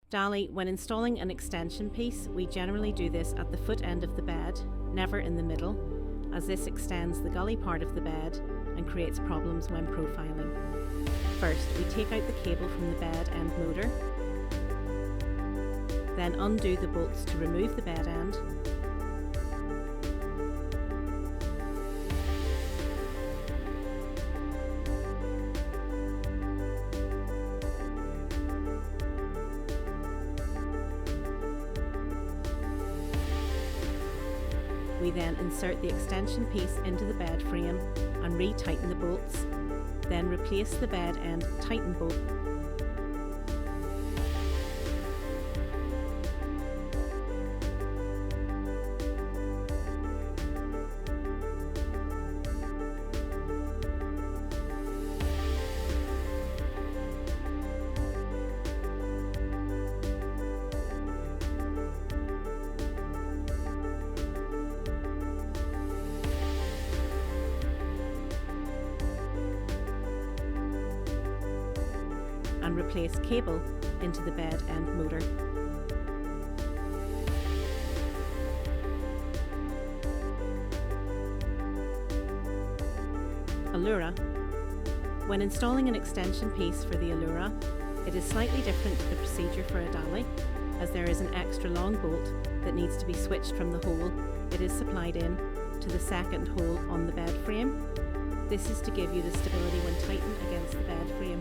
Dolly, when installing an extension piece, we generally do this at the foot end of the bed, never in the middle, as this extends the gully part of the bed and creates problems when profiling. First, we take out the cable from the bed end motor, then undo the bolts to remove the bed end. We then insert the extension piece into the bed frame and re-tighten the bolts, then replace the bed end tighten bolt. And replace cable into the bed end motor. Allura. When installing an extension piece for the Allura, it is slightly different to the procedure for a dolly, as there is an extra long bolt that needs to be switched from the hole it is supplied in to the second hole on the bed frame. This is to give you the stability when tightened against the bed frame.